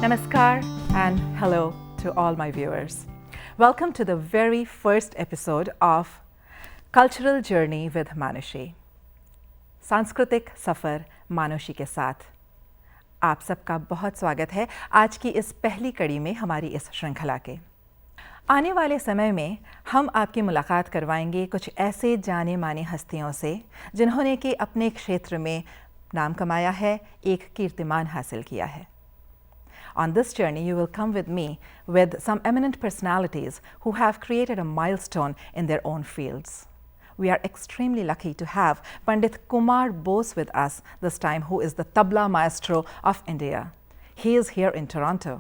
Namaskar and hello to all my viewers. Welcome to the very first episode of Cultural Journey with Manushi. सांस्कृतिक सफ़र मानुषी के साथ आप सबका बहुत स्वागत है आज की इस पहली कड़ी में हमारी इस श्रृंखला के। आने वाले समय में हम आपकी मुलाकात करवाएंगे कुछ ऐसे जाने माने हस्तियों से जिन्होंने कि अपने क्षेत्र में नाम कमाया है, एक कीर्तिमान हासिल किया है। On this journey, you will come with me with some eminent personalities who have created a milestone in their own fields. We are extremely lucky to have Pandit Kumar Bose with us this time, who is the tabla maestro of India. He is here in Toronto.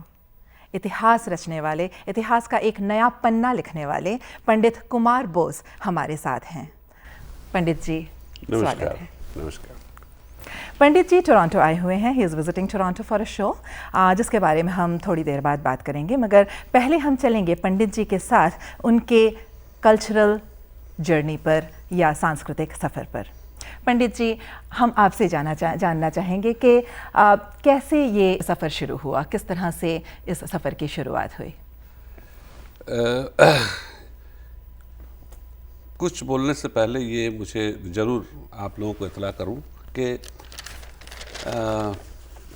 इतिहास रचने वाले, इतिहास का एक नया पन्ना लिखने वाले पंडित कुमार बोस हमारे साथ हैं। पंडित जी, स्वागत है। नमस्कार। पंडित जी टोरंटो आए हुए हैं। He is visiting Toronto for a show, जिसके बारे में हम थोड़ी देर बाद बात करेंगे, मगर पहले हम चलेंगे पंडित जी के साथ उनके कल्चरल जर्नी पर या सांस्कृतिक सफ़र पर। पंडित जी, हम आपसे जानना चाहेंगे कि कैसे ये सफ़र शुरू हुआ, किस तरह से इस सफ़र की शुरुआत हुई। कुछ बोलने से पहले ये मुझे ज़रूर आप लोगों को इतला करूं कि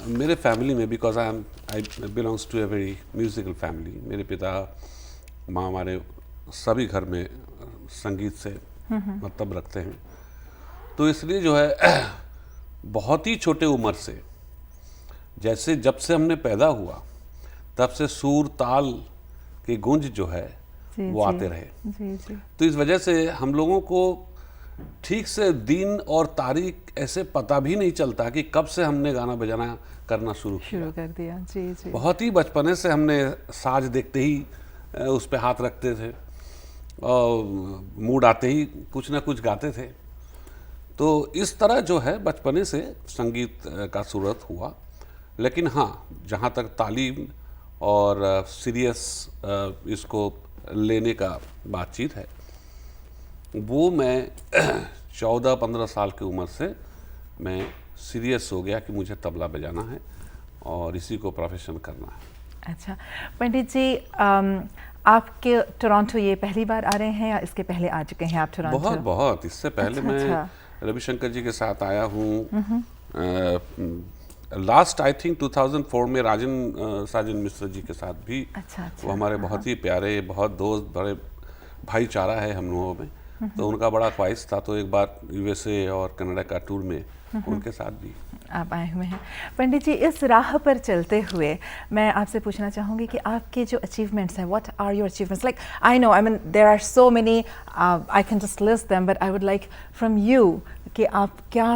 मेरे फैमिली में, because I belongs to a very musical family, मेरे पिता माँ हमारे सभी घर में संगीत से मतलब रखते हैं, तो इसलिए जो है बहुत ही छोटे उम्र से, जैसे जब से हमने पैदा हुआ तब से सूर ताल की गूंज जो है वो आते रहे। तो इस वजह से हम लोगों को ठीक से दिन और तारीख ऐसे पता भी नहीं चलता कि कब से हमने गाना बजाना करना शुरू कर दिया। जी। बहुत ही बचपने से हमने साज देखते ही उस पे हाथ रखते थे और मूड आते ही कुछ ना कुछ गाते थे। तो इस तरह जो है बचपने से संगीत का सूरत हुआ। लेकिन हाँ, जहाँ तक तालीम और सीरियस इसको लेने का बातचीत है, वो मैं 14-15 साल की उम्र से मैं सीरियस हो गया कि मुझे तबला बजाना है और इसी को प्रोफेशन करना है। अच्छा पंडित जी, आपके टोरंटो ये पहली बार आ रहे हैं या इसके पहले आ चुके हैं आप टोरंटो? बहुत इससे पहले मैं रविशंकर जी के साथ आया हूँ। लास्ट आई थिंक 2004 में साजन मिश्र जी के साथ भी। अच्छा। वो हमारे बहुत ही प्यारे, बहुत दोस्त, बड़े भाईचारा है हम लोगों में। तो उनका बड़ा ख्वाहिश था, तो एक बार यूएसए और कनाडा का टूर में उनके साथ भी आप आए हुए हैं। पंडित जी, इस राह पर चलते हुए मैं आपसे पूछना चाहूँगी कि आपके जो अचीवमेंट्स हैं, what are your achievements? Like I know, I mean there are so many, I can just list them, but I would like from you कि आप क्या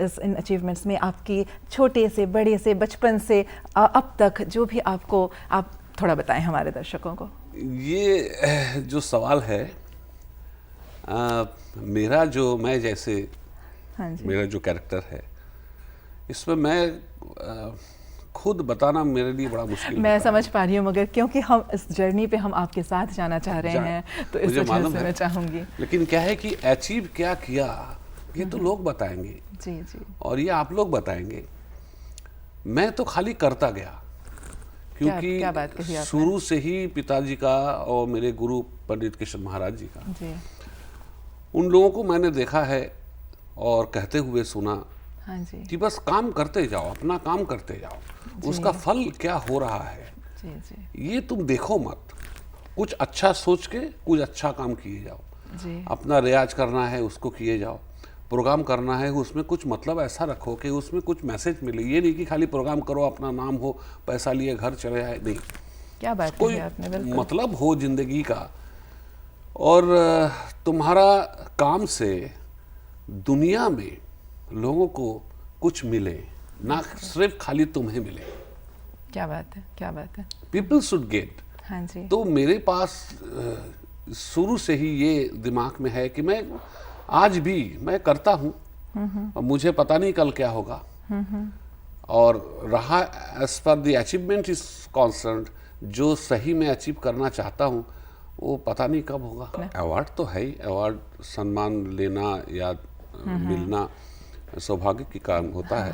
इस इन अचीवमेंट्स में आपकी छोटे से बड़े से बचपन से अब तक जो भी आपको, आप थोड़ा बताएं हमारे दर्शकों को। ये जो सवाल है, मेरा जो मैं जैसे मेरा जो कैरेक्टर है, इसमें मैं खुद बताना मेरे लिए बड़ा मुश्किल मैं समझ पा रही हूँ, मगर क्योंकि हम इस जर्नी पे हम आपके साथ जाना चाह रहे हैं, तो इस वजह से मैं चाहूँगी। लेकिन क्या है कि अचीव क्या किया ये तो लोग बताएंगे। जी। और ये आप लोग बताएंगे। मैं तो खाली करता गया, क्योंकि क्या बात कही आपने? शुरू से ही पिताजी का और मेरे गुरु पंडित केशव महाराज जी का, उन लोगों को मैंने देखा है और कहते हुए सुना। हाँ जी। कि बस काम करते जाओ, अपना काम करते जाओ, उसका फल क्या हो रहा है जी। ये तुम देखो मत। कुछ अच्छा सोच के कुछ अच्छा काम किए जाओ जी। अपना रियाज करना है उसको किए जाओ, प्रोग्राम करना है उसमें कुछ मतलब ऐसा रखो कि उसमें कुछ मैसेज मिले। ये नहीं कि खाली प्रोग्राम करो, अपना नाम हो, पैसा लिए घर चले आए, नहीं। क्या बात कोई आपने, बिल्कुल मतलब हो जिंदगी का, और तुम्हारा काम से दुनिया में लोगों को कुछ मिले, ना सिर्फ खाली तुम्हें मिले। क्या बात है। People should get. हाँ जी। तो मेरे पास शुरू से ही ये दिमाग में है कि मैं आज भी मैं करता हूँ और मुझे पता नहीं कल क्या होगा। और रहा as per the achievement is concern, जो सही में अचीव करना चाहता हूँ वो पता नहीं कब होगा। अवार्ड तो है ही, अवार्ड सम्मान लेना या मिलना सौभाग्य की काम होता है।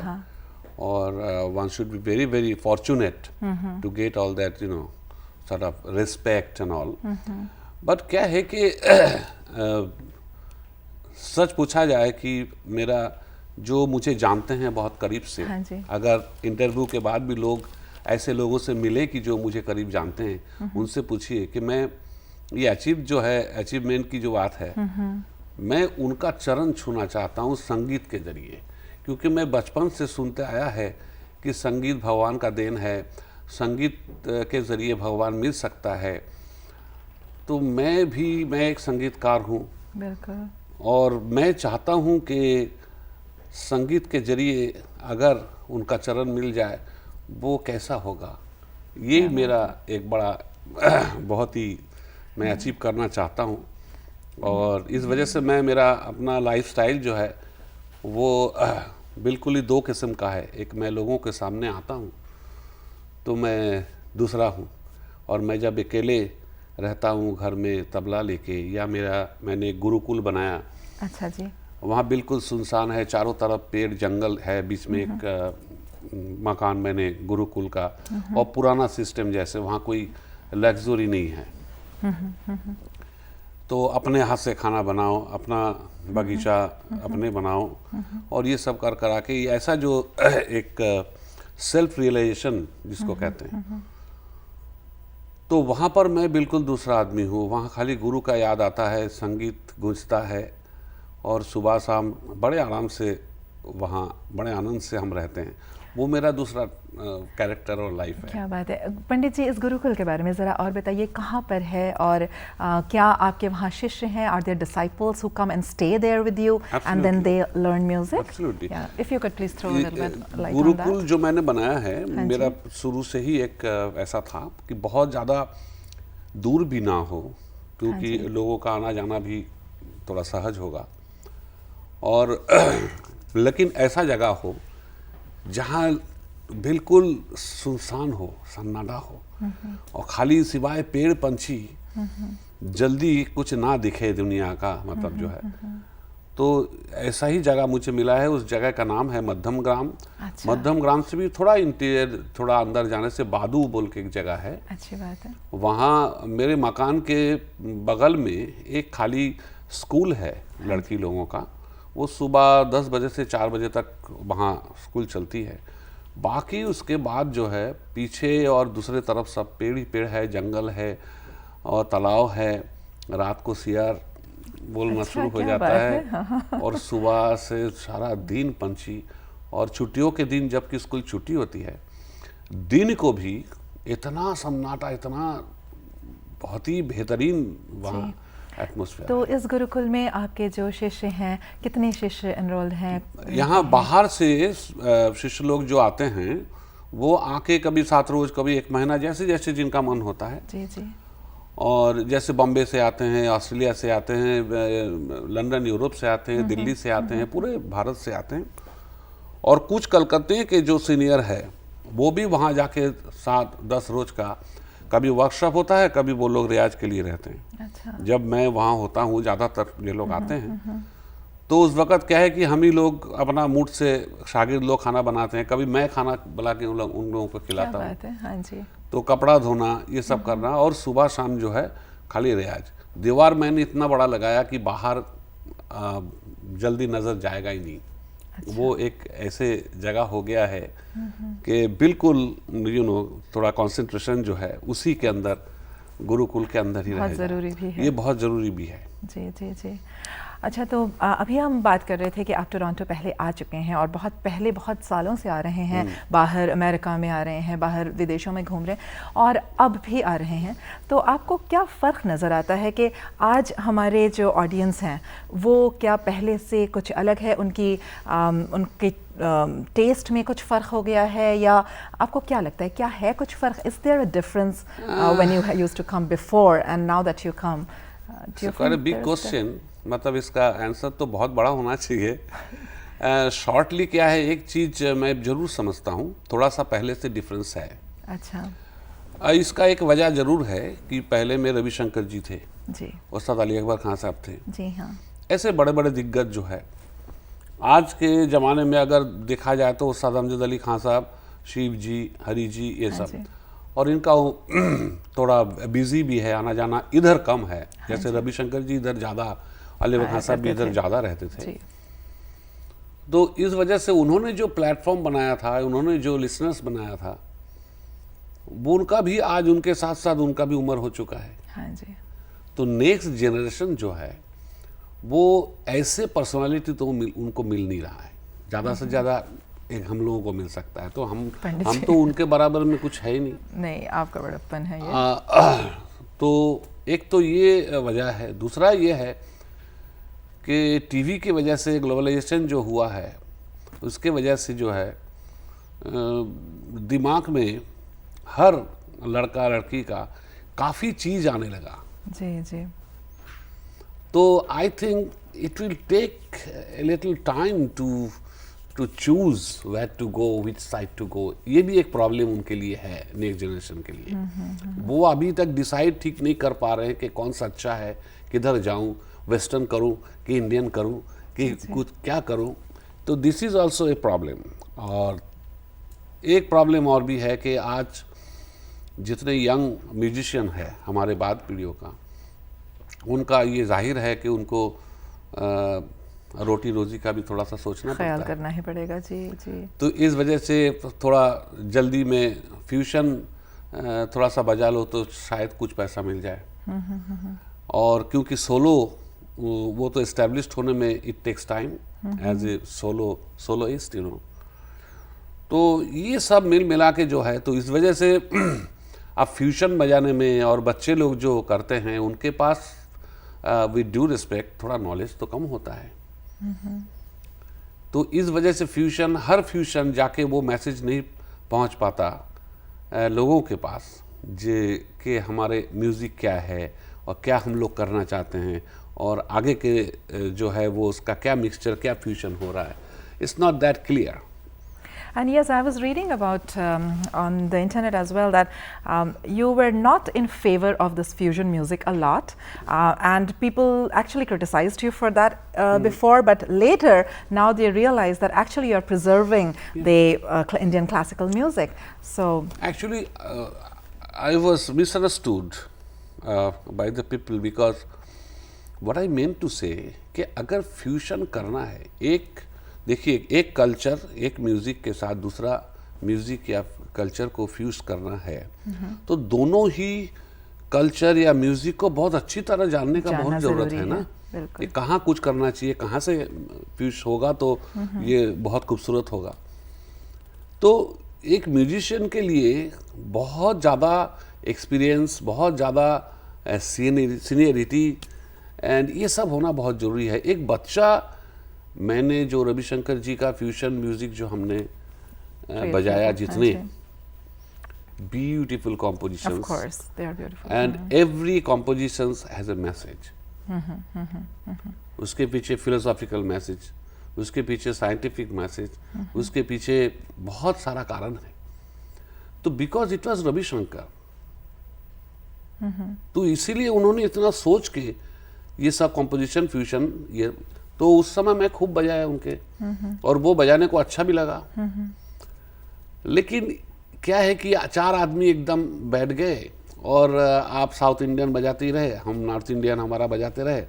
और one should be very very fortunate to get all that sort of respect and all. But क्या है कि सच पूछा जाए कि मेरा जो मुझे जानते हैं बहुत करीब से, हाँ जी। अगर इंटरव्यू के बाद भी लोग ऐसे लोगों से मिले कि जो मुझे करीब जानते हैं, उनसे पूछिए कि मैं ये अचीवमेंट की जो बात है, मैं उनका चरण छूना चाहता हूँ संगीत के जरिए, क्योंकि मैं बचपन से सुनते आया है कि संगीत भगवान का देन है, संगीत के जरिए भगवान मिल सकता है। तो मैं एक संगीतकार हूँ, बिल्कुल। और मैं चाहता हूँ कि संगीत के जरिए अगर उनका चरण मिल जाए वो कैसा होगा, ये मेरा एक बड़ा बहुत ही मैं अचीव करना चाहता हूँ। और इस वजह से मेरा अपना लाइफस्टाइल जो है वो बिल्कुल ही दो किस्म का है। एक, मैं लोगों के सामने आता हूँ तो मैं दूसरा हूँ, और मैं जब अकेले रहता हूँ घर में तबला लेके, या मैंने एक गुरुकुल बनाया। अच्छा जी। वहाँ बिल्कुल सुनसान है, चारों तरफ पेड़ जंगल है, बीच में एक मकान मैंने गुरुकुल का, और पुराना सिस्टम जैसे, वहाँ कोई लग्जरी नहीं है। तो अपने हाथ से खाना बनाओ, अपना बगीचा अपने बनाओ, और ये सब कर करा के ऐसा जो एक सेल्फ रियलाइजेशन जिसको कहते हैं, तो वहाँ पर मैं बिल्कुल दूसरा आदमी हूँ। वहाँ खाली गुरु का याद आता है, संगीत गूंजता है, और सुबह शाम बड़े आराम से वहाँ बड़े आनंद से हम रहते हैं। वो मेरा दूसरा कैरेक्टर और लाइफ है। क्या बात है। पंडित जी, इस गुरुकुल के बारे में ज़रा और बताइए, कहाँ पर है, और क्या आपके वहाँ शिष्य हैं? Are there disciples who come and stay there with you and then they learn music? Absolutely. If you could please throw a little bit light on that. Gurukul जो मैंने बनाया है, मेरा शुरू से ही एक ऐसा था कि बहुत ज़्यादा दूर भी ना हो, क्योंकि लोगों का आना जाना भी थोड़ा सहज होगा, और लेकिन ऐसा जगह हो जहाँ बिल्कुल सुनसान हो, सन्नाटा हो, और खाली सिवाय पेड़ पंछी जल्दी कुछ ना दिखे दुनिया का, मतलब जो है। तो ऐसा ही जगह मुझे मिला है। उस जगह का नाम है मध्यम ग्राम। अच्छा। मध्यम ग्राम से भी थोड़ा इंटीरियर, थोड़ा अंदर जाने से बादू बोल के एक जगह है। अच्छी बात है। वहाँ मेरे मकान के बगल में एक खाली स्कूल है लड़की लोगों का। वो सुबह 10 बजे से 4 बजे तक वहाँ स्कूल चलती है। बाकी उसके बाद जो है पीछे और दूसरे तरफ सब पेड़ ही पेड़ है, जंगल है और तालाब है। रात को सियार बोलना शुरू हो जाता है और सुबह से सारा दिन पंछी। और छुट्टियों के दिन जबकि स्कूल छुट्टी होती है, दिन को भी इतना सन्नाटा, इतना बहुत ही बेहतरीन वहाँ एटमॉस्फेयर। तो इस गुरुकुल में आपके जो शिष्य हैं, कितने शिष्य एनरोल्ड हैं? यहाँ बाहर से शिष्य लोग जो आते हैं वो आके कभी 7 रोज, कभी 1 महीना, जैसे जैसे जिनका मन होता है। जी जी। और जैसे बॉम्बे से आते हैं, ऑस्ट्रेलिया से आते हैं, लंदन यूरोप से आते हैं, दिल्ली से आते हैं, पूरे भारत से आते हैं। और कुछ कलकत्ते के जो सीनियर है वो भी वहाँ जाके 7-10 रोज का कभी वर्कशॉप होता है, कभी वो लोग रियाज के लिए रहते हैं। अच्छा। जब मैं वहाँ होता हूँ ज़्यादातर ये लोग आते हैं, तो उस वक़्त क्या है कि हम ही लोग अपना मूड से शागिर्द लोग खाना बनाते हैं। कभी मैं खाना बना के उन लोगों को खिलाता हूँ। हाँ जी। तो कपड़ा धोना, ये सब करना, और सुबह शाम जो है खाली रियाज। दीवार मैंने इतना बड़ा लगाया कि बाहर जल्दी नज़र जाएगा ही नहीं। अच्छा। वो एक ऐसे जगह हो गया है कि बिल्कुल थोड़ा कंसंट्रेशन जो है उसी के अंदर, गुरुकुल के अंदर ही रहेगा। ज़रूरी भी है। ये बहुत ज़रूरी भी है। जी जी जी। अच्छा, तो अभी हम बात कर रहे थे कि आप टोरंटो पहले आ चुके हैं और बहुत पहले, बहुत सालों से आ रहे हैं, बाहर अमेरिका में आ रहे हैं, बाहर विदेशों में घूम रहे हैं, और अब भी आ रहे हैं। तो आपको क्या फ़र्क नज़र आता है कि आज हमारे जो ऑडियंस हैं वो क्या पहले से कुछ अलग है? उनकी टेस्ट में कुछ फ़र्क हो गया है, या आपको क्या लगता है, क्या है कुछ फ़र्क? Is there a difference when you used to come before and now that you come? Big question, मतलब इसका आंसर तो बहुत बड़ा होना चाहिए। शॉर्टली क्या है, एक चीज़ मैं ज़रूर समझता हूँ, थोड़ा सा पहले से डिफरेंस है। अच्छा। इसका एक वजह ज़रूर है कि पहले में रविशंकर जी थे जी, उस्ताद अली अकबर खान साहब थे। जी हाँ। ऐसे बड़े बड़े दिग्गज जो है आज के ज़माने में अगर देखा जाए तो उस्ताद अमजद अली खान साहब, शिव जी, हरी जी, ये हाँ सब, जी। और इनका थोड़ा बिजी भी है, आना जाना इधर कम है। जैसे रविशंकर जी इधर ज़्यादा, अली आया खान साहब भी करते इधर थे। ज़्यादा रहते थे। जी। तो इस वजह से उन्होंने जो प्लेटफॉर्म बनाया था, उन्होंने जो लिसनर्स बनाया था, वो उनका भी आज उनके साथ साथ उनका भी उम्र हो चुका है। हाँ जी। तो नेक्स्ट जनरेशन जो है वो ऐसे पर्सनालिटी तो उनको मिल नहीं रहा है। ज़्यादा से ज़्यादा एक हम लोगों को मिल सकता है, तो पंडित हम जी। तो उनके बराबर में कुछ है ही नहीं। नहीं, आपका बड़प्पन है ये। तो एक तो ये वजह है। दूसरा ये है कि टीवी की वजह से ग्लोबलाइजेशन जो हुआ है, उसके वजह से जो है दिमाग में हर लड़का लड़की का काफ़ी चीज़ आने लगा। जी जी। तो I think it will take a little time to choose where to go, which side to go. ये भी एक प्रॉब्लम उनके लिए है, नेक्स्ट जनरेशन के लिए। वो अभी तक डिसाइड ठीक नहीं कर पा रहे हैं कि कौन सा अच्छा है, किधर जाऊं, वेस्टर्न करूं कि इंडियन करूं कि कुछ क्या करूं। तो this is also a problem. और एक प्रॉब्लम और भी है कि आज जितने यंग म्यूजिशियन है हमारे बाद पीढ़ियों का, उनका ये जाहिर है कि उनको रोटी रोजी का भी थोड़ा सा सोचना ख्याल पड़ता है। करना ही पड़ेगा। जी जी। तो इस वजह से थोड़ा जल्दी में फ्यूशन थोड़ा सा बजा लो तो शायद कुछ पैसा मिल जाए। और क्योंकि सोलो वो तो इस्टेब्लिश्ड होने में it takes time as a soloist, you know. तो ये सब मिल मिला के जो है, तो इस वजह से अब फ्यूशन बजाने में और बच्चे लोग जो करते हैं उनके पास विद ड्यू रिस्पेक्ट थोड़ा नॉलेज तो कम होता है। तो इस वजह से हर फ्यूशन जाके वो मैसेज नहीं पहुंच पाता लोगों के पास जे कि हमारे म्यूज़िक क्या है और क्या हम लोग करना चाहते हैं और आगे के जो है वो उसका क्या मिक्सचर, क्या फ्यूशन हो रहा है। It's not that clear. And yes, I was reading about on the internet as well that you were not in favor of this fusion music a lot, and people actually criticized you for that before, but later now they realize that actually you are preserving the Indian classical music. So Actually, I was misunderstood by the people because what I meant to say कि अगर fusion करना है, देखिए एक culture, एक music के साथ दूसरा म्यूज़िक या कल्चर को फ्यूज करना है, तो दोनों ही कल्चर या म्यूज़िक को बहुत अच्छी तरह जानने का बहुत ज़रूरत है ना। कि कहाँ कुछ करना चाहिए, कहाँ से फ्यूज होगा तो ये बहुत खूबसूरत होगा। तो एक म्यूजिशियन के लिए बहुत ज़्यादा एक्सपीरियंस, बहुत ज़्यादा सीनियरिटी एंड ये सब होना बहुत ज़रूरी है। एक बच्चा, मैंने जो रविशंकर जी का फ्यूशन म्यूजिक जो हमने बजाया, जितने beautiful compositions, and every compositions has a message. उसके पीछे फिलोसॉफिकल मैसेज, उसके पीछे साइंटिफिक मैसेज, उसके पीछे बहुत सारा कारण है। तो बिकॉज इट वाज रविशंकर, तो इसीलिए उन्होंने इतना सोच के ये सब कॉम्पोजिशन फ्यूशन, ये तो उस समय मैं खूब बजाया उनके, और वो बजाने को अच्छा भी लगा। लेकिन क्या है कि 4 आदमी एकदम बैठ गए और आप साउथ इंडियन बजाते ही रहे, हम नॉर्थ इंडियन हमारा बजाते रहे,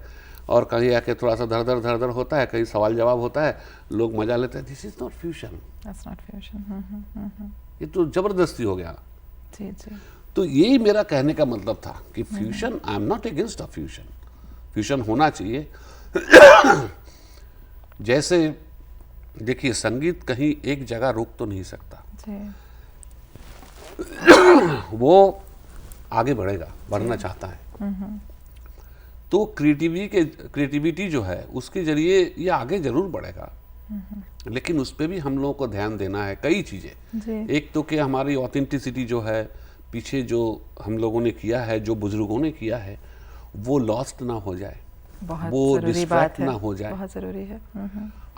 और कहीं आके थोड़ा सा धर धर होता है, कहीं सवाल जवाब होता है, लोग मजा लेते हैं। दिस इज नॉट फ्यूशन, ये तो जबरदस्ती हो गया। जी जी। तो यही मेरा कहने का मतलब था कि fusion, I am not against of fusion, fusion होना चाहिए। जैसे देखिए, संगीत कहीं एक जगह रुक तो नहीं सकता, वो आगे बढ़ेगा, बढ़ना चाहता है। तो क्रिएटिविटी जो है उसके जरिए ये आगे जरूर बढ़ेगा, लेकिन उस पर भी हम लोगों को ध्यान देना है कई चीज़ें। एक तो कि हमारी ऑथेंटिसिटी जो है, पीछे जो हम लोगों ने किया है, जो बुजुर्गों ने किया है, वो लॉस्ट ना हो जाए, वो डिस्ट्रैक्ट ना हो जाए। बहुत ज़रूरी है।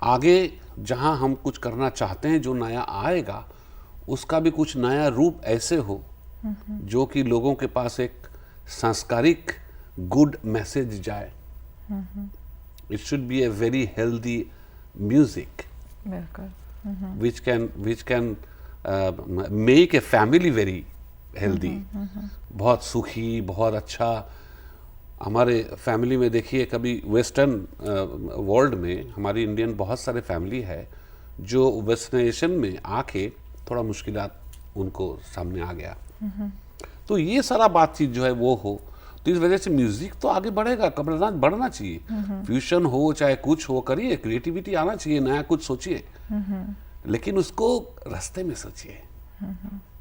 आगे जहां हम कुछ करना चाहते हैं, जो नया आएगा, उसका भी कुछ नया रूप ऐसे हो जो कि लोगों के पास एक सांस्कारिक गुड मैसेज जाए। It should be a very healthy music बिल्कुल. which can make a family very healthy. बहुत सुखी, बहुत अच्छा. हमारे फैमिली में देखिए, कभी वेस्टर्न वर्ल्ड में हमारी इंडियन बहुत सारे फैमिली है जो वेस्टर्नाइजेशन में आके थोड़ा मुश्किलात उनको सामने आ गया. तो ये सारा बातचीत जो है वो हो, तो इस वजह से म्यूजिक तो आगे बढ़ेगा, बढ़ना चाहिए. फ्यूजन हो चाहे कुछ हो, करिए, क्रिएटिविटी आना चाहिए, नया कुछ सोचिए, लेकिन उसको रास्ते में सोचिए,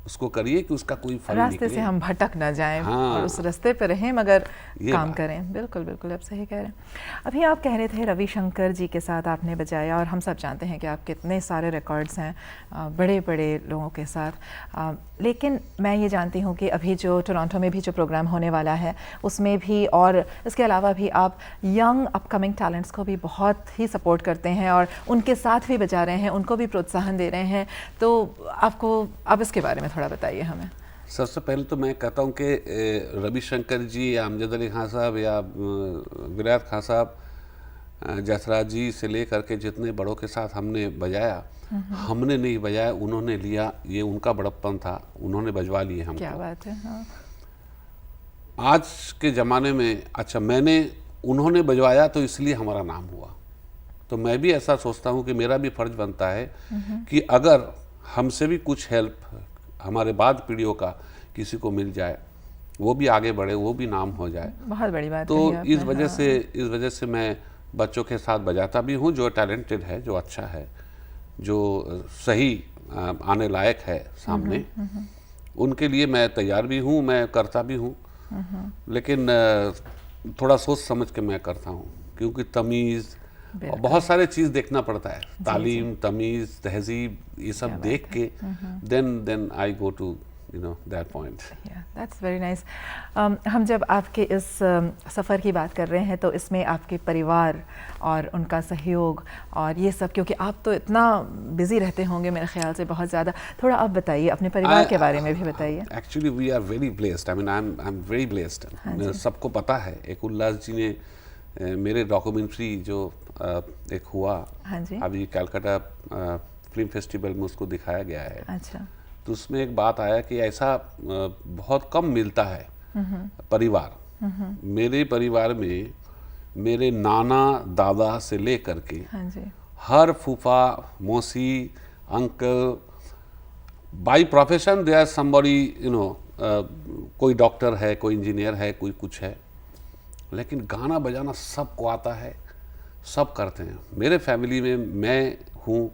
उसको करिए कि उसका कोई फल रास्ते निकले. से हम भटक ना जाएं. हाँ. और उस रास्ते पर रहें मगर ये काम बात. करें. बिल्कुल बिल्कुल, आप सही कह रहे हैं. अभी आप कह रहे थे रविशंकर जी के साथ आपने बजाया, और हम सब जानते हैं कि आप कितने सारे रिकॉर्ड्स हैं बड़े बड़े लोगों के साथ. लेकिन मैं ये जानती हूँ कि अभी जो टोरंटो में भी जो प्रोग्राम होने वाला है उसमें भी, और इसके अलावा भी आप यंग अपकमिंग टैलेंट्स को भी बहुत ही सपोर्ट करते हैं और उनके साथ भी बजा रहे हैं, उनको भी प्रोत्साहन दे रहे हैं. तो आप इसके बारे में थोड़ा बताइए हमें. सबसे पहले तो मैं कहता हूँ कि रविशंकर जी या अमजद अली खान साहब या विरायत खान साहब, जसराज जी से लेकर के जितने बड़ों के साथ हमने बजाया, हमने नहीं बजाया, उन्होंने लिया. ये उनका बड़प्पन था, उन्होंने बजवा लिए हमको. क्या बात है. हाँ. आज के ज़माने में, अच्छा, उन्होंने बजवाया तो इसलिए हमारा नाम हुआ. तो मैं भी ऐसा सोचता हूँ कि मेरा भी फर्ज बनता है कि अगर हमसे भी कुछ हेल्प हमारे बाद पीढ़ियों का किसी को मिल जाए, वो भी आगे बढ़े, वो भी नाम हो जाए. बहुत बड़ी बात तो कही आपने. इस वजह से मैं बच्चों के साथ बजाता भी हूँ, जो टैलेंटेड है, जो अच्छा है, जो सही आने लायक है सामने, उनके लिए मैं तैयार भी हूँ, मैं करता भी हूँ. लेकिन थोड़ा सोच समझ के मैं करता हूँ, क्योंकि तमीज़ और बहुत सारे चीज़ देखना पड़ता है. तालीम, तमीज़, तहजीब, ये सब देख के then I go to that point. That's very nice. हम जब आपके इस सफ़र की बात कर रहे हैं तो इसमें आपके परिवार और उनका सहयोग और ये सब, क्योंकि आप तो इतना बिजी रहते होंगे मेरे ख्याल से बहुत ज़्यादा, थोड़ा आप बताइए, अपने परिवार के बारे में भी बताइए. Actually we are very blessed. I am very blessed. सबको पता है, एक उल्लास जी ने मेरे डॉक्यूमेंट्री जो एक हुआ, अभी कलकत्ता फिल्म फेस्टिवल में उसको दिखाया गया है. अच्छा. तो उसमें एक बात आया कि ऐसा बहुत कम मिलता है परिवार. मेरे परिवार में मेरे नाना दादा से लेकर के हर फूफा, मौसी, uncle, by profession they are somebody, कोई डॉक्टर है, कोई इंजीनियर है, कोई कुछ है, लेकिन गाना बजाना सबको आता है, सब करते हैं. मेरे फैमिली में मैं हूँ,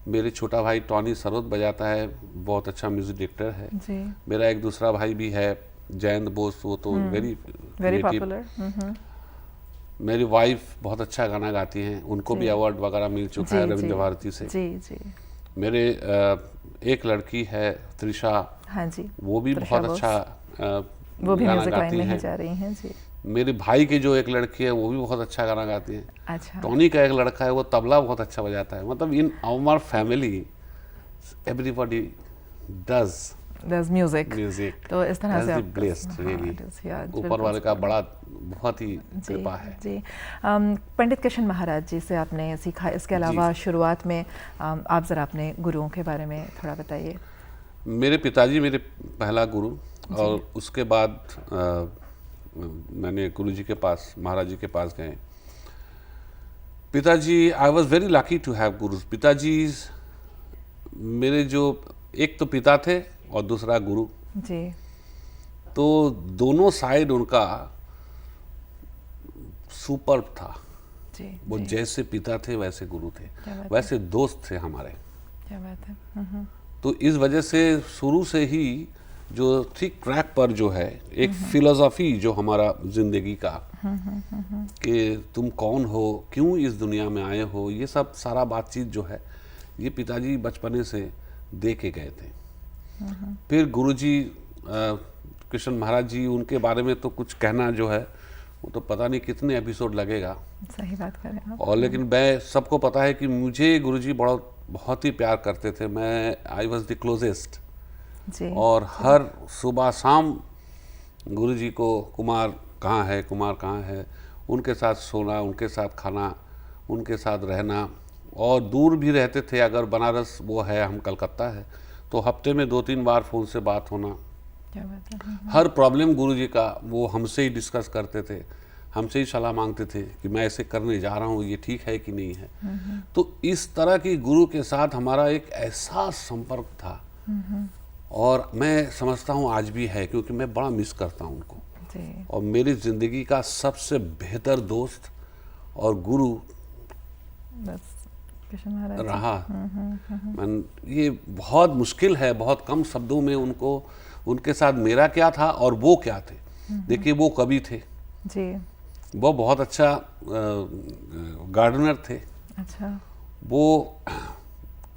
मेरे छोटा भाई टॉनी सरोद बजाता है, बहुत अच्छा म्यूजिक डायरेक्टर है जी. मेरा एक दूसरा भाई भी है, जयंत बोस, वो तो वेरी पॉपुलर. मेरी वाइफ बहुत अच्छा गाना गाती हैं, उनको भी अवार्ड वगैरह मिल चुका है रविंद्र भारती से. जी. मेरे एक लड़की है त्रिशा. हाँ जी. वो भी बहुत अच्छा वो भी गाना म्यूजिक लाइन गाती में हैं. ही जा रही हैं. जी. मेरे भाई की जो एक लड़की है वो भी बहुत अच्छा गाना गाती है. अच्छा. टॉनी का एक लड़का है, वो तबला बहुत अच्छा बजाता है. मतलब in our family everybody does music. तो इस तरह से ब्लेस्ड रियली. ऊपर वाले का बड़ा बहुत ही कृपा है. जी. पंडित कृष्ण महाराज जी से आपने सीखा, इसके अलावा शुरुआत में आप ज़रा अपने गुरुओं के बारे में थोड़ा बताइए. मेरे पिताजी मेरे पहला गुरु, और उसके बाद मैंने गुरुजी के पास, महाराज जी के पास गए. पिताजी, I was very lucky to have gurus. पिताजी मेरे जो एक तो पिता थे और दूसरा गुरु जी. तो दोनों साइड उनका सुपर था जी. वो जैसे पिता थे वैसे गुरु थे, वैसे दोस्त थे हमारे. क्या बात है. तो इस वजह से शुरू से ही जो ठीक ट्रैक पर जो है एक फिलोसॉफी जो हमारा जिंदगी का, कि तुम कौन हो, क्यों इस दुनिया में आए हो, ये सब सारा बातचीत जो है ये पिताजी बचपने से दे के गए थे. फिर गुरुजी कृष्ण महाराज जी, उनके बारे में तो कुछ कहना जो है वो तो पता नहीं कितने एपिसोड लगेगा. सही बात करें आप. और लेकिन मैं, सबको पता है कि मुझे गुरुजी बहुत ही प्यार करते थे. मैं आई वॉज द क्लोजेस्ट. और हर सुबह शाम गुरुजी को कुमार कहाँ है, उनके साथ सोना, उनके साथ खाना, उनके साथ रहना, और दूर भी रहते थे, अगर बनारस वो है, हम कलकत्ता है, तो हफ्ते में 2-3 बार फ़ोन से बात होना। क्या बात है। हर प्रॉब्लम गुरुजी का वो हमसे ही डिस्कस करते थे, हमसे ही सलाह मांगते थे कि मैं ऐसे करने जा रहा हूँ, ये ठीक है कि नहीं है। तो इस तरह की गुरु के साथ हमारा एक ऐसा संपर्क था, और मैं समझता हूँ आज भी है, क्योंकि मैं बड़ा मिस करता हूँ उनको। जी। और मेरी ज़िंदगी का सबसे बेहतर दोस्त और गुरु बस कृष्ण महाराज रहा। मैं ये बहुत मुश्किल है बहुत कम शब्दों में उनको, उनके साथ मेरा क्या था और वो क्या थे। देखिए, वो कवि थे जी। वो बहुत अच्छा गार्डनर थे। अच्छा। वो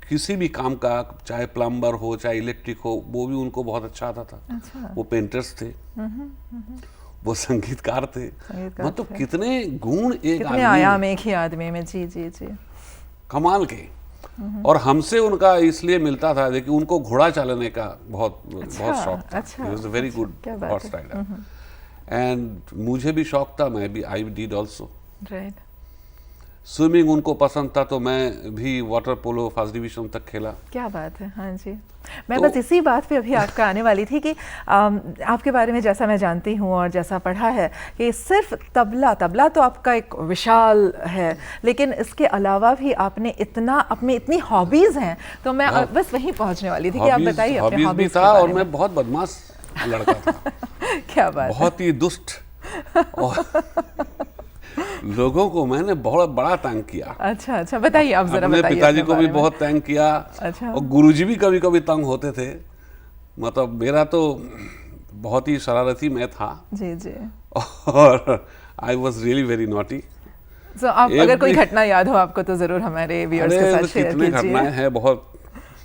किसी भी काम का, चाहे प्लम्बर हो चाहे इलेक्ट्रिक हो, वो भी उनको बहुत अच्छा आता था। अच्छा। वो पेंटर्स थे, वो संगीतकार थे। संगीतकार मतलब थे। कितने गुण एक कितने आदमी आयाम एक ही आदमी में। जी जी जी। कमाल के। और हमसे उनका इसलिए मिलता था, देखिए उनको घोड़ा चलाने का बहुत शौक था। अच्छा, he was a very good क्या बात हॉर्स है। राइडर, एंड मुझे भी शौक था, मैं भी I did also. Right. Swimming उनको पसंद था, तो मैं भी वाटर पोलो फर्स्ट डिवीजन तक खेला। क्या बात है। हाँ जी। मैं तो- बस इसी बात पे अभी आपका आने वाली थी कि आपके बारे में जैसा मैं जानती हूँ और जैसा पढ़ा है कि सिर्फ तबला तो आपका एक विशाल है, लेकिन इसके अलावा भी आपने इतना, अपनी इतनी हॉबीज़ हैं, तो मैं बस वहीं पहुँचने वाली थी कि आप बताइए अपने हॉबीज भी हॉबीज़ था, और मैं बहुत बदमाश लड़का था। क्या बात है। बहुत ही दुष्ट, और लोगों को मैंने बहुत बड़ा तंग किया। अच्छा अच्छा, बताइए आप जरा, अपने बताइए पिताजी अपने को भी बारे में। बहुत तंग किया। अच्छा। और गुरुजी भी कभी कभी तंग होते थे। मतलब मेरा तो बहुत ही शरारती मैं था, जी जी। और I was really very naughty. तो आप अगर कोई घटना याद हो आपको तो ज़रूर हमारे व्यूअर्स के साथ शेयर कितने कीजिए। घटनाएं हैं, बहुत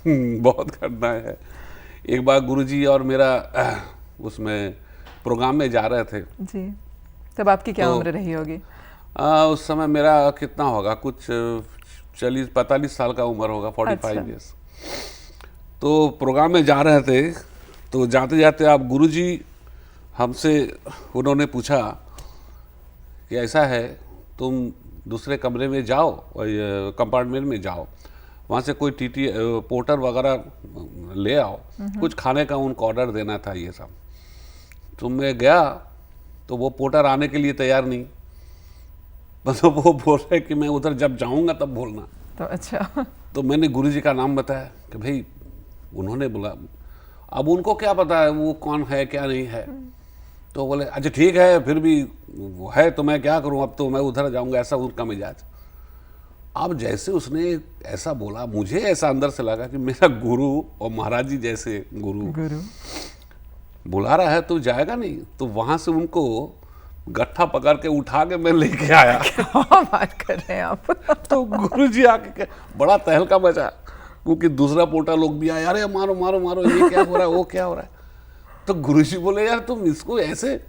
बहुत घटनाएं हैं। एक बार गुरुजी और मेरा उसमें प्रोग्राम में जा रहे थे। जी। तब आपकी क्या तो- उम्र रही होगी? उस समय मेरा कितना होगा, कुछ 40-45 साल का उम्र होगा, 45 अच्छा। ईयर्स। तो प्रोग्राम में जा रहे थे, तो जाते जाते आप गुरुजी हमसे, उन्होंने पूछा कि ऐसा है, तुम दूसरे कमरे में जाओ, कंपार्टमेंट में जाओ, वहाँ से कोई टीटी पोर्टर वगैरह ले आओ, कुछ खाने का उनको ऑर्डर देना था ये सब। तो मैं गया, तो वो पोर्टर आने के लिए तैयार नहीं, मतलब वो बोल रहे कि मैं उधर जब जाऊंगा तब बोलना। तो अच्छा। तो मैंने गुरुजी का नाम बताया कि भाई, उन्होंने बोला, अब उनको क्या पता है वो कौन है क्या नहीं है। तो बोले अच्छा ठीक है, फिर भी वो है तो मैं क्या करूं, अब तो मैं उधर जाऊंगा, ऐसा उनका मिजाज। अब जैसे उसने ऐसा बोला, मुझे ऐसा अंदर से लगा कि मेरा गुरु और महाराज जी जैसे गुरु बुला रहा है तो जाएगा नहीं। तो वहां से उनको गट्ठा पकड़ के उठा के मैं लेके आया। क्या बात कर रहे हैं आप। तो गुरुजी आके बड़ा तहलका मचा, क्योंकि दूसरा पोटा लोग भी आए, अरे मारो मारो मारो, ये क्या हो रहा है, वो क्या हो रहा है। तो गुरुजी बोले यार तुम इसको ऐसे।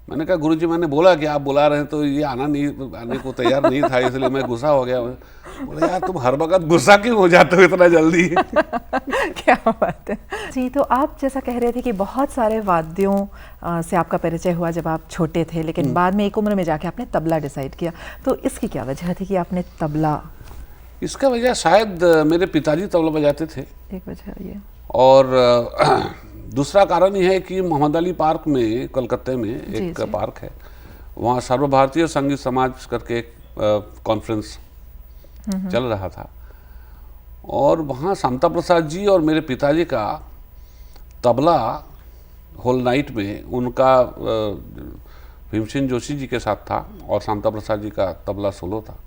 मैंने कहा गुरुजी, मैंने बोला कि आप बुला रहे हैं तो ये आने को तैयार नहीं था, इसलिए मैं गुस्सा हो गया। बोले यार तुम हर वक्त गुस्सा क्यों हो जाते हो इतना जल्दी। क्या बात है। जी, तो आप जैसा कह रहे थे कि बहुत सारे वाद्यों से आपका परिचय हुआ जब आप छोटे थे, लेकिन बाद में एक उम्र में जाके आपने तबला डिसाइड किया, तो इसकी क्या वजह थी कि आपने तबला? इसका वजह शायद मेरे पिताजी तबला बजाते थे, एक वजह ये, और दूसरा कारण ये है कि मोहम्मद अली पार्क में, कलकत्ते में एक पार्क है, वहाँ सर्वभारतीय संगीत समाज करके एक कॉन्फ्रेंस चल रहा था, और वहाँ शांता प्रसाद जी और मेरे पिताजी का तबला होल नाइट में, उनका भीमसेन जोशी जी के साथ था और शांता प्रसाद जी का तबला सोलो था।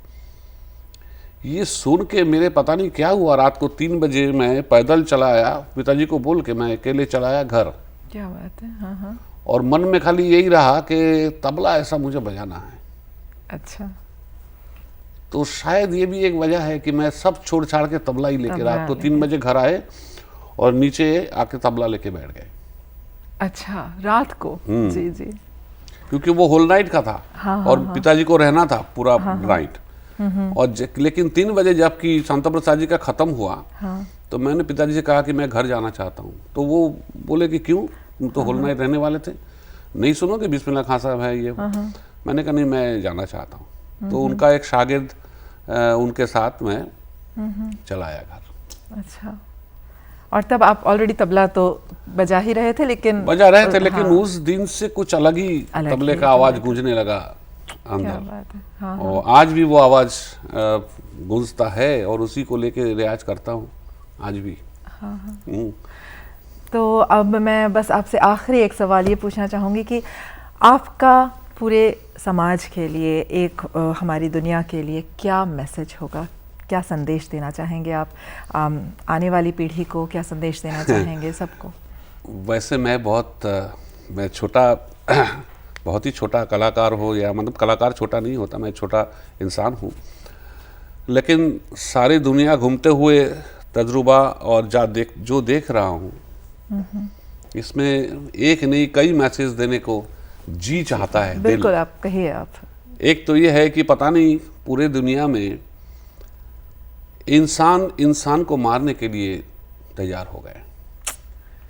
ये सुन के मेरे पता नहीं क्या हुआ, रात को 3 बजे मैं पैदल चला आया, पिताजी को बोल के मैं अकेले चला आया घर। क्या बात है। हाँ हाँ। और मन में खाली यही रहा कि तबला ऐसा मुझे बजाना है। अच्छा। तो शायद ये भी एक वजह है कि मैं सब छोड़ छाड़ के तबला ही लेके, रात को 3 बजे घर आए और नीचे आके तबला लेके बैठ गए। अच्छा, रात को? जी जी। क्योंकि वो होल नाइट का था। हाँ, और हाँ, पिताजी को रहना था पूरा नाइट। और लेकिन 3 बजे जबकि शांता प्रसाद जी का खत्म हुआ, तो मैंने पिताजी से कहा कि मैं घर जाना चाहता हूँ। तो वो बोले कि क्यों, तुम तो होल नाइट रहने वाले थे, नहीं सुनोगे बिस्मिल्लाह खान साहब है ये। मैंने कहा नहीं, मैं जाना चाहता हूँ। तो उनका एक शागिर्द उनके साथ मैं चला आया घर। अच्छा, और तब आप ऑलरेडी तबला तो बजा ही रहे थे, लेकिन बजा रहे थे, लेकिन उस दिन से कुछ अलग ही तबले का आवाज गूंजने लगा अंदर। बात है। हाँ, और आज भी वो आवाज गूंजता है और उसी को लेके रियाज करता हूँ आज भी। तो अब मैं बस आपसे आखिरी एक सवाल ये पूछना चाहूँगी कि आपका पूरे समाज के लिए, एक हमारी दुनिया के लिए क्या मैसेज होगा, क्या संदेश देना चाहेंगे आप आने वाली पीढ़ी को, क्या संदेश देना चाहेंगे सबको? वैसे मैं छोटा बहुत ही छोटा कलाकार हो, या मतलब कलाकार छोटा नहीं होता, मैं छोटा इंसान हूँ, लेकिन सारी दुनिया घूमते हुए तजुर्बा और जो देख रहा हूँ, इसमें एक नहीं कई मैसेज देने को जी चाहता है। बिल्कुल, आप कहिए। आप एक तो ये है कि पता नहीं पूरे दुनिया में इंसान को मारने के लिए तैयार हो गए।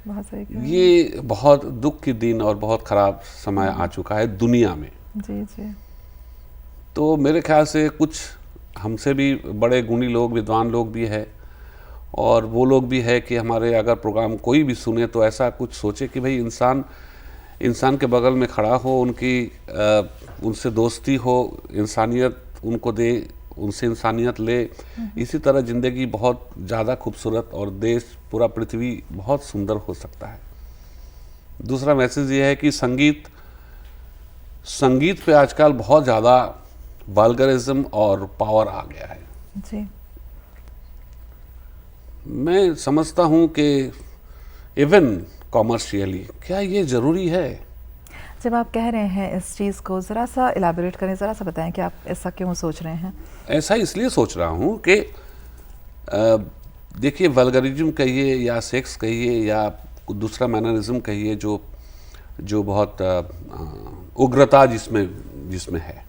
बहुत सही कहा। ये बहुत दुख की दिन और बहुत खराब समय आ चुका है दुनिया में। जी जी। तो मेरे ख्याल से कुछ हमसे भी बड़े गुणी लोग, विद्वान लोग भी है, और वो लोग भी है कि हमारे अगर प्रोग्राम कोई भी सुने तो ऐसा कुछ सोचे कि भाई इंसान के बगल में खड़ा हो, उनसे दोस्ती हो, इंसानियत उनको दे, उनसे इंसानियत ले। इसी तरह ज़िंदगी बहुत ज़्यादा खूबसूरत और देश, पूरा पृथ्वी बहुत सुंदर हो सकता है। दूसरा मैसेज ये है कि संगीत पे आजकल बहुत ज़्यादा वल्गरिज्म और पावर आ गया है। जी। मैं समझता हूँ कि इवन कॉमर्शियली क्या ये ज़रूरी है? जब आप कह रहे हैं इस चीज़ को, ज़रा सा इलाबोरेट करें, ज़रा सा बताएं कि आप ऐसा क्यों सोच रहे हैं? ऐसा इसलिए सोच रहा हूँ कि देखिए, वल्गरिज्म कहिए या सेक्स कहिए या दूसरा मैनरिज्म कहिए, जो बहुत उग्रता जिसमें है,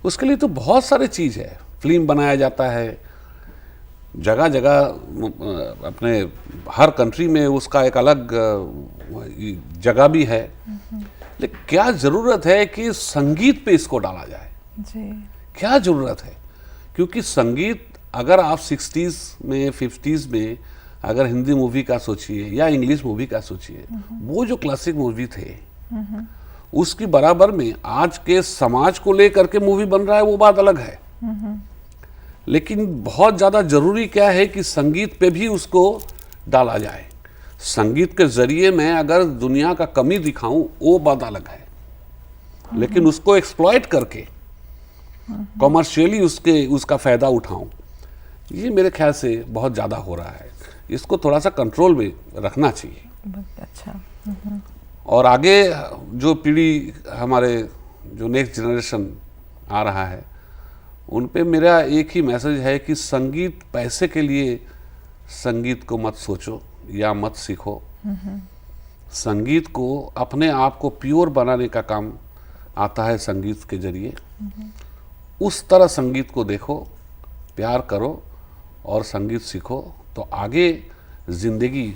उसके लिए तो बहुत सारे चीज़ है। फिल्म बनाया जाता है जगह जगह, अपने हर कंट्री में उसका एक अलग जगह भी है, लेकिन क्या ज़रूरत है कि संगीत पे इसको डाला जाए? जी। क्या ज़रूरत है? क्योंकि संगीत, अगर आप 60s में 50s में अगर हिंदी मूवी का सोचिए या इंग्लिश मूवी का सोचिए, वो जो क्लासिक मूवी थे, उसकी बराबर में आज के समाज को लेकर के मूवी बन रहा है, वो बात अलग है। लेकिन बहुत ज़्यादा ज़रूरी क्या है कि संगीत पे भी उसको डाला जाए। संगीत के ज़रिए मैं अगर दुनिया का कमी दिखाऊं, वो बात अलग है, लेकिन उसको एक्सप्लॉइट करके कॉमर्शियली उसका फ़ायदा उठाऊं, ये मेरे ख्याल से बहुत ज़्यादा हो रहा है। इसको थोड़ा सा कंट्रोल में रखना चाहिए। अच्छा। और आगे जो पीढ़ी, हमारे जो नेक्स्ट जनरेशन आ रहा है, उन पे मेरा एक ही मैसेज है कि संगीत पैसे के लिए संगीत को मत सोचो या मत सीखो। संगीत को अपने आप को प्योर बनाने का काम आता है संगीत के जरिए। उस तरह संगीत को देखो, प्यार करो और संगीत सीखो, तो आगे ज़िंदगी,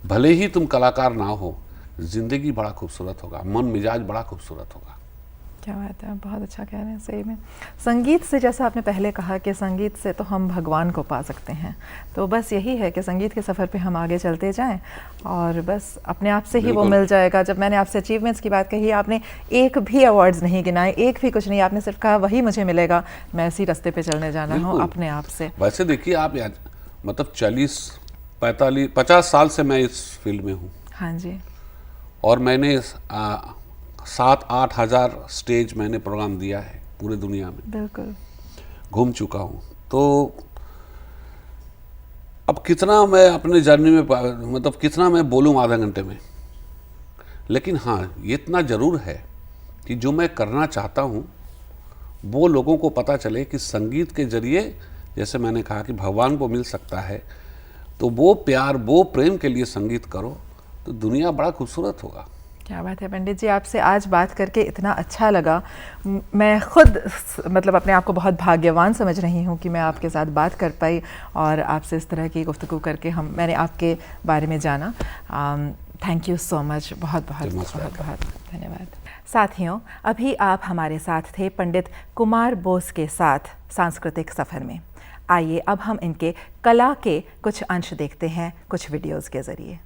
भले ही तुम कलाकार ना हो, ज़िंदगी बड़ा खूबसूरत होगा, मन मिजाज बड़ा खूबसूरत होगा। क्या बात है, बहुत अच्छा कह रहे हैं। सही में संगीत से, जैसा आपने पहले कहा कि संगीत से तो हम भगवान को पा सकते हैं, तो बस यही है कि संगीत के सफ़र पे हम आगे चलते जाएं और बस अपने आप से ही वो मिल जाएगा। जब मैंने आपसे अचीवमेंट्स की बात कही, आपने एक भी अवार्ड्स नहीं गिनाए, एक भी कुछ नहीं, आपने सिर्फ कहा वही मुझे मिलेगा, मैं इसी रास्ते पे चलने जाना हूँ अपने आप से। वैसे देखिए, आप मतलब 50 साल से मैं इस फील्ड में हूँ। हाँ जी। और मैंने 7-8 हज़ार स्टेज मैंने प्रोग्राम दिया है पूरे दुनिया में। बिल्कुल। घूम चुका हूँ। तो अब कितना मैं अपने जर्नी में, मतलब कितना मैं बोलूँ आधा घंटे में, लेकिन हाँ, ये इतना ज़रूर है कि जो मैं करना चाहता हूँ वो लोगों को पता चले कि संगीत के जरिए, जैसे मैंने कहा कि भगवान को मिल सकता है, तो वो प्यार, वो प्रेम के लिए संगीत करो, तो दुनिया बड़ा खूबसूरत होगा। क्या बात है पंडित जी, आपसे आज बात करके इतना अच्छा लगा। मैं खुद मतलब अपने आप को बहुत भाग्यवान समझ रही हूँ कि मैं आपके साथ बात कर पाई और आपसे इस तरह की गुफ्तगू करके मैंने आपके बारे में जाना। थैंक यू सो मच, बहुत बहुत धन्यवाद। साथियों, अभी आप हमारे साथ थे पंडित कुमार बोस के साथ सांस्कृतिक सफ़र में। आइए अब हम इनके कला के कुछ अंश देखते हैं कुछ वीडियोस के ज़रिए।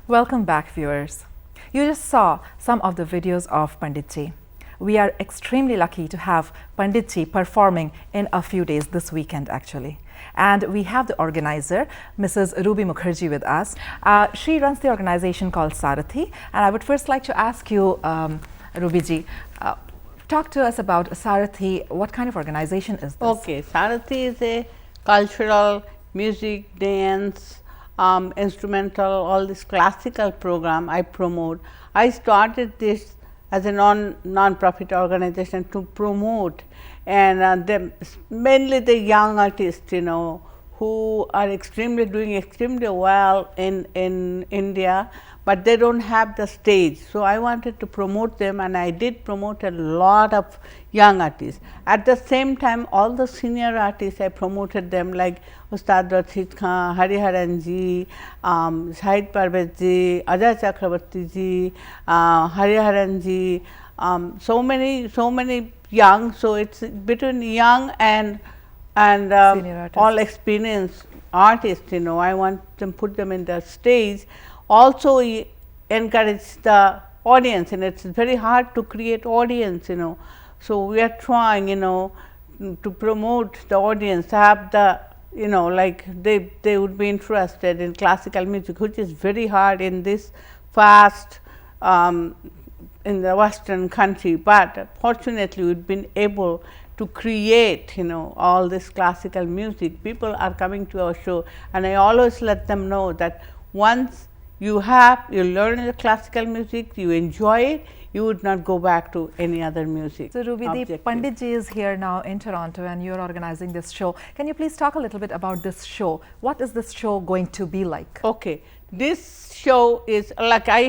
Welcome back, viewers. You just saw some of the videos of Pandit Ji. We are extremely lucky to have Pandit Ji performing in a few days this weekend actually. And we have the organizer, Mrs. Ruby Mukherjee with us. She runs the organization called Sarathi. And I would first like to ask you, Ruby Ji, talk to us about Sarathi. What kind of organization is this? Okay, Sarathi is a cultural, music, dance, instrumental, all this classical program I promote. I started this as a non-profit organization to promote, and mainly the young artists, you know, who are doing extremely well in India, but they don't have the stage. So I wanted to promote them, and I did promote a lot of young artists. At the same time, all the senior artists, I promoted them, like Ustad Rashid Khan, Hariharan ji, Shahid Parvez ji, Ajay Chakrabarti ji, Hariharan ji, so many young. So it's between young and all experienced artists, you know. I want them, put them in the stage. Also encourage the audience, and it's very hard to create audience, you know. So we are trying, you know, to promote the audience, have the, you know, like they would be interested in classical music, which is very hard in this fast in the Western country. But fortunately, we've been able to create, you know, all this classical music. People are coming to our show, and I always let them know that once you learn the classical music, you enjoy it, you would not go back to any other music. So Ruby, Pandit Ji is here now in Toronto, and you're organizing this show. Can you please talk a little bit about this show? What is this show going to be like? Okay, this show is like, I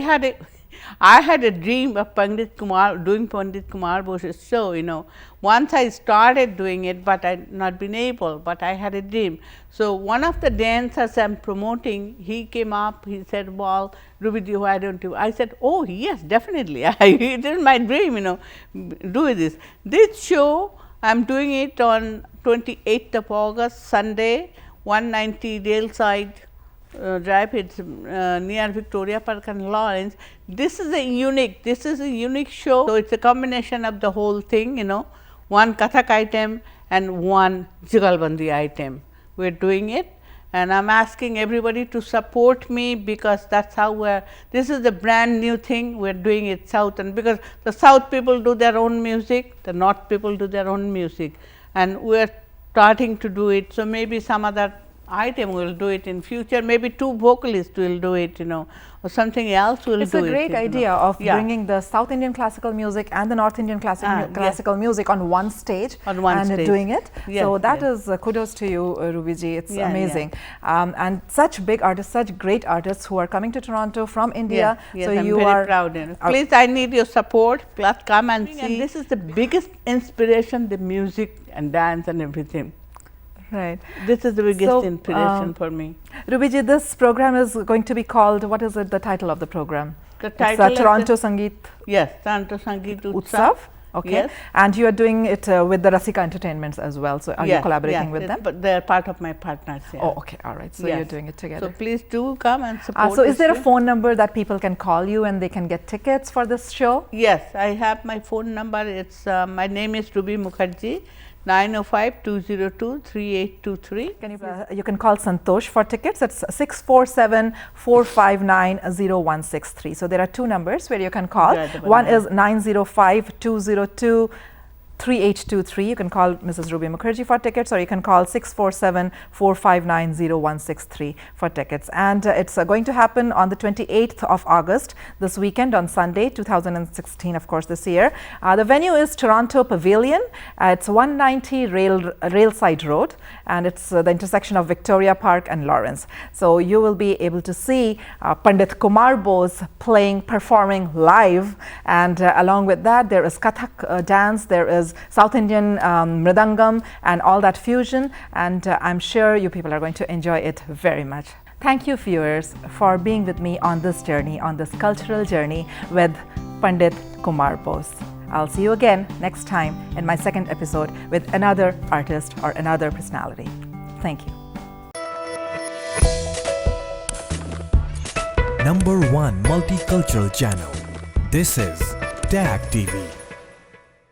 had a dream of doing Pandit Kumar Bose's show, you know. Once I started doing it, but I had not been able, but I had a dream. So one of the dancers I'm promoting, he came up, he said, well, Ruby, why don't you? I said, oh yes, definitely, it is my dream, you know, do this. This show, I'm doing it on 28th of August, Sunday, 190 Daleside Drive. It's near Victoria Park and Lawrence. This is a unique show. So it's a combination of the whole thing, you know, one Kathak item and one Jugalbandi item. We're doing it, and I'm asking everybody to support me, because that's how this is the brand new thing we're doing it South, and because the South people do their own music, the North people do their own music, and we're starting to do it. So maybe some other item will do it in future, maybe two vocalists will do it, or something else will do it. It's a great idea of Yeah. bringing the South Indian classical music and the North Indian classical music on one stage On one and stage. doing it. Yes, So that yes. is kudos to you, Ruby ji. It's Yeah, amazing. And such big artists, such great artists who are coming to Toronto from India. Yes, So I'm you very are proud. Please, I need your support. Please come and see. And this is the biggest inspiration, the music and dance and everything. right. This is the biggest So, inspiration for me. Ruby ji, this program is going to be called, what is it, the title of the program? The It's title is Toronto Sangeet Yes, Toronto Sangeet Utsav. Utsav. Okay. Yes. And you are doing it with the Rasika Entertainments as well. So are you collaborating with them? But they are part of my partners. Yeah. Oh, okay. All right. So Yes. you're doing it together. So please do come and support. So is this there a show. phone number that people can call you and they can get tickets for this show? Yes, I have my phone number. It's my name is Ruby Mukherjee. 905-202-3823. You can call Santosh for tickets. It's 647-459-0163. So there are two numbers where you can call. Yeah, One is 905-202-3823. You can call Mrs. Ruby Mukherjee for tickets, or you can call 647-459-0163 for tickets. And it's going to happen on the 28th of August, this weekend on Sunday, 2016, of course, this year. The venue is Toronto Pavilion. It's 190 Railside Road, and it's the intersection of Victoria Park and Lawrence. So you will be able to see Pandit Kumar Bose performing live, and along with that, there is Kathak dance, there is South Indian Mridangam and all that fusion, and I'm sure you people are going to enjoy it very much. Thank you, viewers, for being with me on this journey, on this cultural journey with Pandit Kumar Bose. I'll see you again next time in my second episode with another artist or another personality. Thank you. #1 multicultural channel. This is TAG TV.